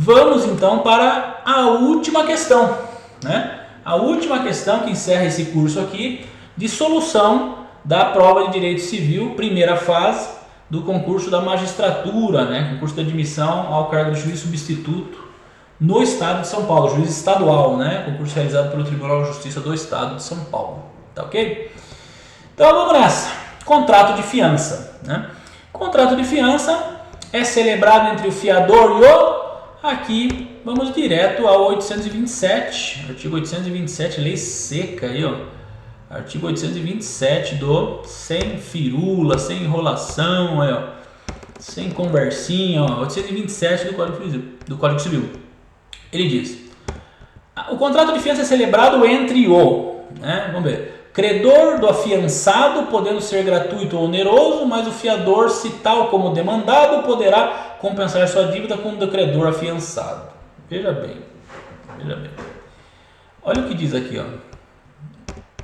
Vamos então para a última questão, né? A última questão que encerra esse curso aqui de solução da prova de Direito Civil, primeira fase do concurso da magistratura, né? Concurso de admissão ao cargo de juiz substituto no estado de São Paulo, juiz estadual, né? Concurso realizado pelo Tribunal de Justiça do Estado de São Paulo, tá ok? Então vamos nessa. Contrato de fiança, né? Contrato de fiança é celebrado entre o fiador e o... Aqui vamos direto ao 827, artigo 827, lei seca aí, ó. Artigo 827 do sem firula, sem enrolação, aí, ó. Sem conversinha, ó. 827 do Código Civil. Ele diz: o contrato de fiança é celebrado entre o, né? Vamos ver. Credor do afiançado, podendo ser gratuito ou oneroso, mas o fiador, se tal como demandado, poderá compensar sua dívida com o do credor afiançado. Veja bem, veja bem. Olha o que diz aqui, ó.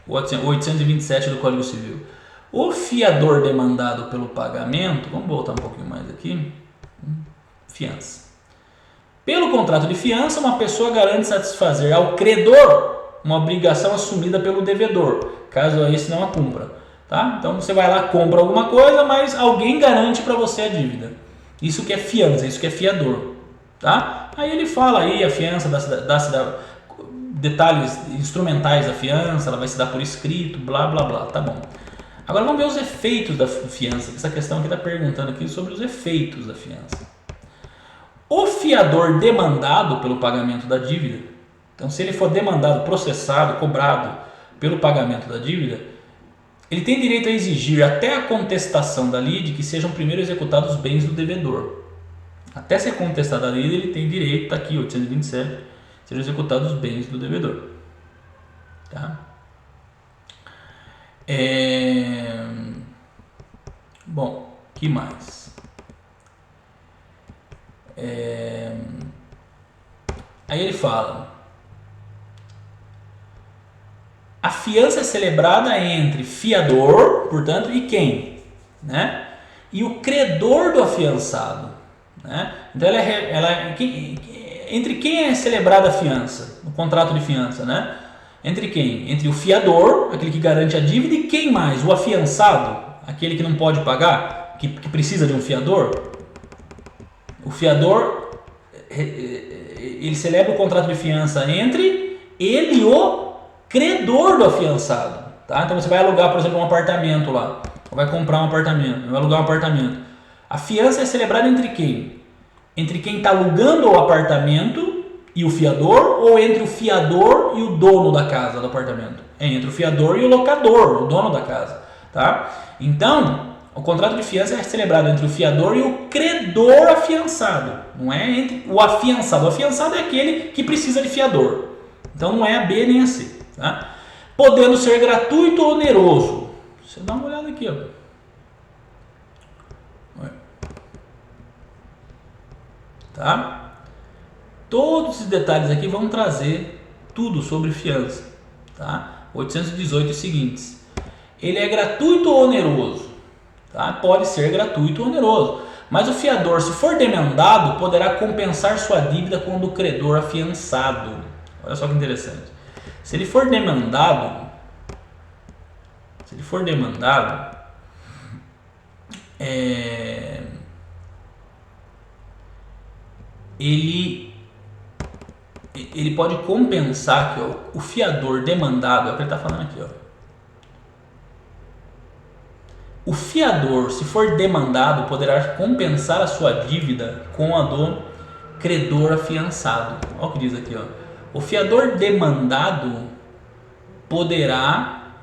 O 827 do Código Civil. O fiador demandado pelo pagamento, vamos voltar um pouquinho mais aqui. Fiança. Pelo contrato de fiança, uma pessoa garante satisfazer ao credor uma obrigação assumida pelo devedor, caso esse não a cumpra. Tá? Então você vai lá, compra alguma coisa, mas alguém garante para você a dívida. Isso que é fiança, isso que é fiador. Tá? Aí ele fala aí a fiança, detalhes instrumentais da fiança, ela vai se dar por escrito, blá blá blá, tá bom. Agora vamos ver os efeitos da fiança, essa questão aqui está perguntando aqui sobre os efeitos da fiança. O fiador demandado pelo pagamento da dívida, então se ele for demandado, processado, cobrado pelo pagamento da dívida, ele tem direito a exigir até a contestação da lide que sejam primeiro executados os bens do devedor. Até ser contestada a lide, ele tem direito, está aqui, 827, sejam executados os bens do devedor. Tá? Bom, que mais? Aí ele fala: a fiança é celebrada entre fiador, portanto, e quem? Né? E o credor do afiançado. Né? Então, entre quem é celebrada a fiança? O contrato de fiança, né? Entre quem? Entre o fiador, aquele que garante a dívida, e quem mais? O afiançado, aquele que não pode pagar, que precisa de um fiador. O fiador, ele celebra o contrato de fiança entre ele e o credor do afiançado. Tá? Então você vai alugar, por exemplo, um apartamento lá, ou vai comprar um apartamento, vai alugar um apartamento. A fiança é celebrada entre quem? Entre quem está alugando o apartamento e o fiador, ou entre o fiador e o dono da casa do apartamento? É entre o fiador e o locador, o dono da casa. Tá? Então, o contrato de fiança é celebrado entre o fiador e o credor afiançado. Não é entre o afiançado. O afiançado é aquele que precisa de fiador. Então não é a B nem a C. Tá? Podendo ser gratuito ou oneroso. Você dá uma olhada aqui, ó. Tá? Todos esses detalhes aqui vão trazer tudo sobre fiança. Tá? 818 e seguintes. Ele é gratuito ou oneroso? Tá? Pode ser gratuito ou oneroso. Mas o fiador, se for demandado, poderá compensar sua dívida com o do credor afiançado. Olha só que interessante. Se ele for demandado, ele pode compensar, que o fiador demandado, é o que ele está falando aqui, ó. O fiador, se for demandado, poderá compensar a sua dívida com a do credor afiançado. Olha o que diz aqui, ó. O fiador demandado poderá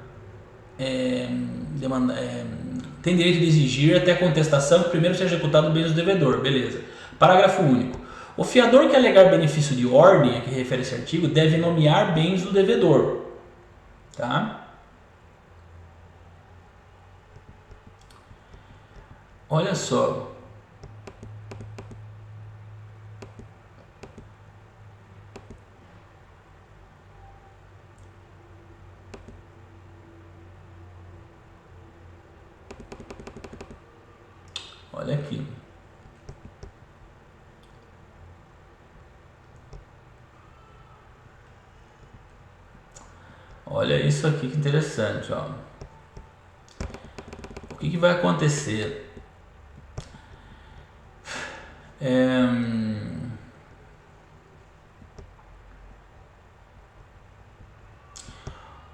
tem direito de exigir até a contestação que primeiro seja executado o bem do devedor. Beleza. Parágrafo único. O fiador que alegar benefício de ordem, a que refere esse artigo, deve nomear bens do devedor. Tá? Olha só. Olha aqui. olha isso aqui que interessante, ó. O que vai acontecer?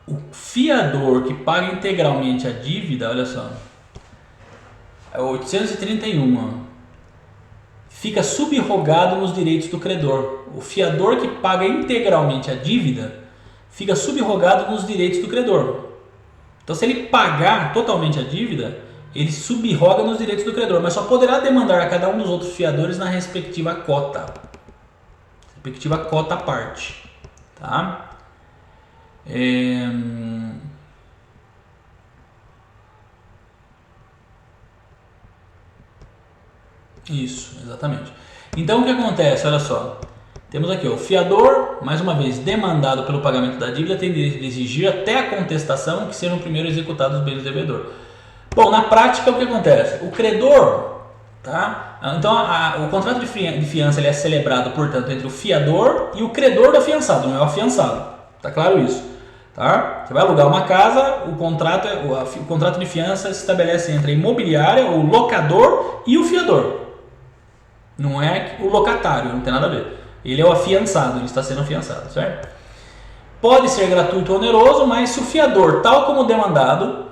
O fiador que paga integralmente a dívida, olha só, é 831, ó, fica subrogado nos direitos do credor. O fiador que paga integralmente a dívida fica subrogado nos direitos do credor. Então, se ele pagar totalmente a dívida, ele subroga nos direitos do credor, mas só poderá demandar a cada um dos outros fiadores na respectiva cota à parte, tá? Isso, exatamente. Então, o que acontece? Olha só, temos aqui o fiador, mais uma vez, demandado pelo pagamento da dívida, tem direito de exigir até a contestação que sejam primeiro executados os bens do devedor. Bom, na prática, o que acontece? O credor, tá? Então, o contrato de fiança ele é celebrado, portanto, entre o fiador e o credor do afiançado, não é o afiançado. Tá claro isso? Tá? Você vai alugar uma casa, o contrato de fiança se estabelece entre a imobiliária, o locador e o fiador. Não é o locatário, não tem nada a ver. Ele é o afiançado, ele está sendo afiançado, certo? Pode ser gratuito ou oneroso, mas se o fiador, tal como demandado,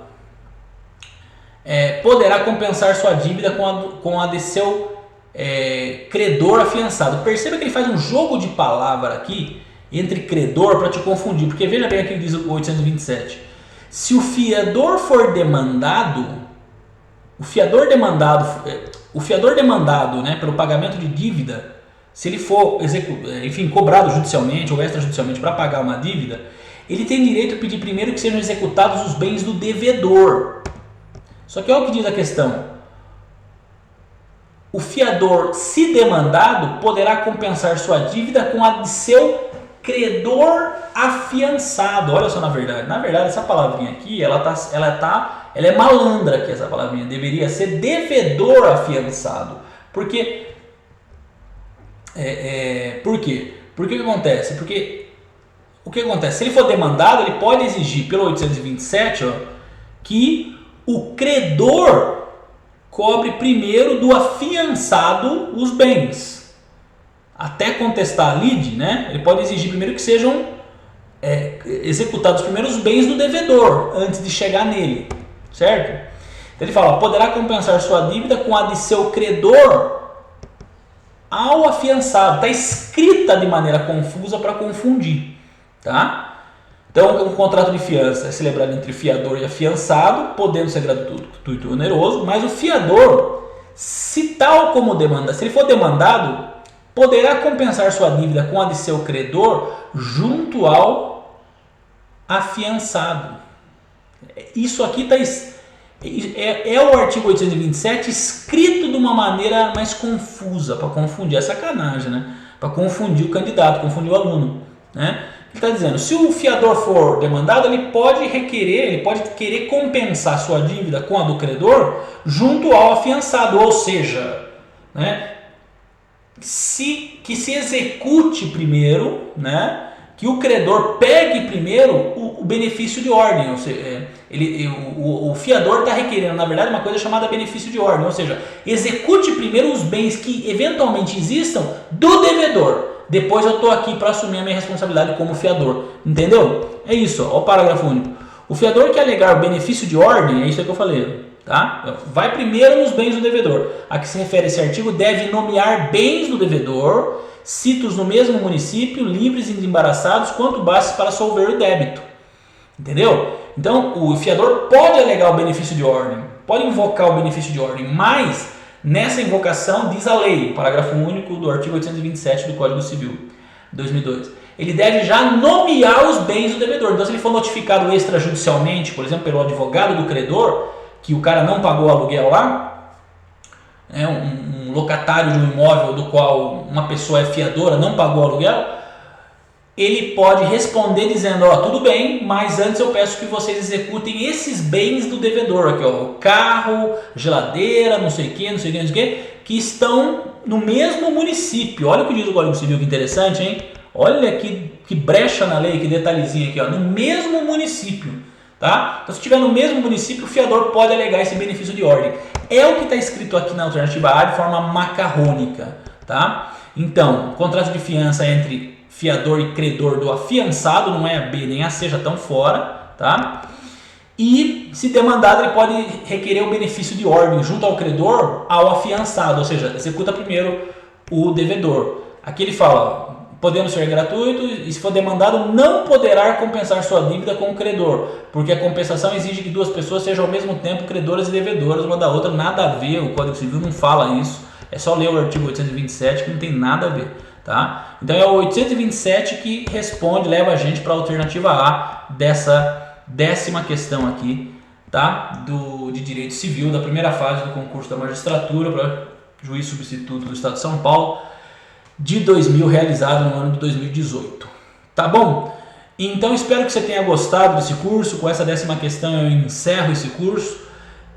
poderá compensar sua dívida com a de seu credor afiançado. Perceba que ele faz um jogo de palavra aqui entre credor para te confundir, porque veja bem aqui que diz o 827. Se o fiador for demandado, o fiador demandado, né, pelo pagamento de dívida, se ele for cobrado judicialmente ou extrajudicialmente para pagar uma dívida, ele tem direito a pedir primeiro que sejam executados os bens do devedor. Só que olha o que diz a questão. O fiador, se demandado, poderá compensar sua dívida com a de seu credor afiançado. Olha só, na verdade, essa palavrinha aqui, ela é malandra aqui, essa palavrinha. Deveria ser devedor afiançado. Por quê? Por quê? Porque o que acontece? Porque o que acontece? Se ele for demandado, ele pode exigir pelo 827, ó, que o credor cobre primeiro do afiançado os bens. Até contestar a lide, né? Ele pode exigir primeiro que sejam executados primeiro os bens do devedor, antes de chegar nele, certo? Então ele fala, poderá compensar sua dívida com a de seu credor ao afiançado. Está escrita de maneira confusa para confundir, tá? Então, o contrato de fiança é celebrado entre fiador e afiançado, podendo ser gratuito ou oneroso, mas o fiador, se ele for demandado, poderá compensar sua dívida com a de seu credor junto ao afiançado. Isso aqui é o artigo 827 escrito de uma maneira mais confusa, para confundir, é sacanagem, né? Para confundir o candidato, confundir o aluno, né? Ele está dizendo, se o fiador for demandado, ele pode querer compensar sua dívida com a do credor junto ao afiançado, ou seja, né, que se execute primeiro, né, que o credor pegue primeiro o benefício de ordem, ou seja, o fiador está requerendo, na verdade, uma coisa chamada benefício de ordem, ou seja, execute primeiro os bens que eventualmente existam do devedor. Depois eu estou aqui para assumir a minha responsabilidade como fiador. Entendeu? É isso, ó, o parágrafo único. O fiador que alegar o benefício de ordem, é isso que eu falei, tá? Vai primeiro nos bens do devedor. A que se refere esse artigo deve nomear bens do devedor, citos no mesmo município, livres e desembaraçados, quanto baste para solver o débito. Entendeu? Então, o fiador pode alegar o benefício de ordem, pode invocar o benefício de ordem, mas nessa invocação, diz a lei, parágrafo único do artigo 827 do Código Civil, 2002, ele deve já nomear os bens do devedor. Então, se ele for notificado extrajudicialmente, por exemplo, pelo advogado do credor, que o cara não pagou o aluguel lá, um locatário de um imóvel do qual uma pessoa é fiadora, não pagou o aluguel, ele pode responder dizendo, tudo bem, mas antes eu peço que vocês executem esses bens do devedor, aqui, o carro, geladeira, não sei o que, que estão no mesmo município. Olha o que diz o Código Civil, que interessante, hein? Olha que brecha na lei, que detalhezinho aqui, ó, no mesmo município. Tá? Então, se estiver no mesmo município, o fiador pode alegar esse benefício de ordem. É o que está escrito aqui na alternativa A de forma macarrônica. Tá? Então, contrato de fiança entre fiador e credor do afiançado, não é a B nem a C, já estão fora. Tá? E, se demandado, ele pode requerer o benefício de ordem junto ao credor ao afiançado, ou seja, executa primeiro o devedor. Aqui ele fala, podendo ser gratuito, e se for demandado, não poderá compensar sua dívida com o credor, porque a compensação exige que duas pessoas sejam ao mesmo tempo credoras e devedoras uma da outra. Nada a ver, o Código Civil não fala isso, é só ler o artigo 827 que não tem nada a ver. Tá? Então é o 827 que responde, leva a gente para a alternativa A dessa 10ª questão aqui, tá? De direito civil, da primeira fase do concurso da magistratura para juiz substituto do Estado de São Paulo, de 2000, realizado no ano de 2018. Tá bom? Então espero que você tenha gostado desse curso. Com essa 10ª questão eu encerro esse curso,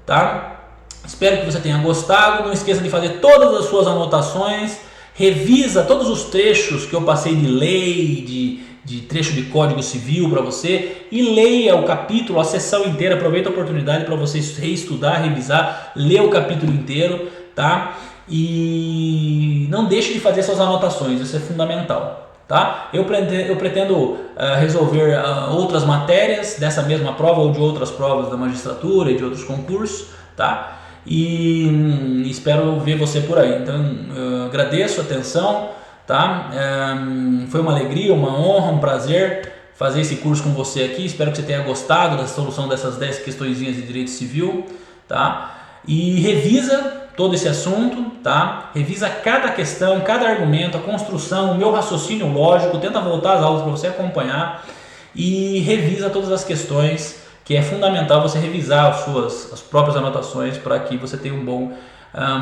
tá? Espero que você tenha gostado. Não esqueça de fazer todas as suas anotações. Revisa todos os trechos que eu passei de lei, de trecho de Código Civil para você, e leia o capítulo, a sessão inteira. Aproveita a oportunidade para você reestudar, revisar, ler o capítulo inteiro, tá? E não deixe de fazer suas anotações, isso é fundamental, tá? Eu pretendo resolver outras matérias dessa mesma prova ou de outras provas da magistratura e de outros concursos, tá? E espero ver você por aí. Então, agradeço a atenção, tá? Foi uma alegria, uma honra, um prazer fazer esse curso com você aqui. Espero que você tenha gostado da solução dessas 10 questõezinhas de direito civil, tá? E revisa todo esse assunto, tá? Revisa cada questão, cada argumento, a construção, o meu raciocínio lógico, tenta voltar às aulas para você acompanhar e revisa todas as questões, que é fundamental você revisar as próprias anotações para que você tenha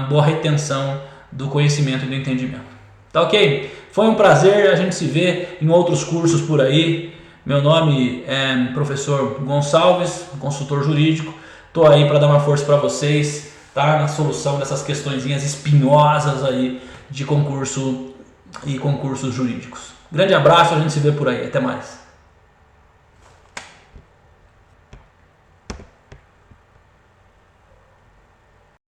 boa retenção do conhecimento e do entendimento. Tá ok? Foi um prazer, a gente se vê em outros cursos por aí. Meu nome é professor Gonçalves, consultor jurídico. Estou aí para dar uma força para vocês, tá? Na solução dessas questõezinhas espinhosas aí de concurso e concursos jurídicos. Grande abraço, a gente se vê por aí. Até mais.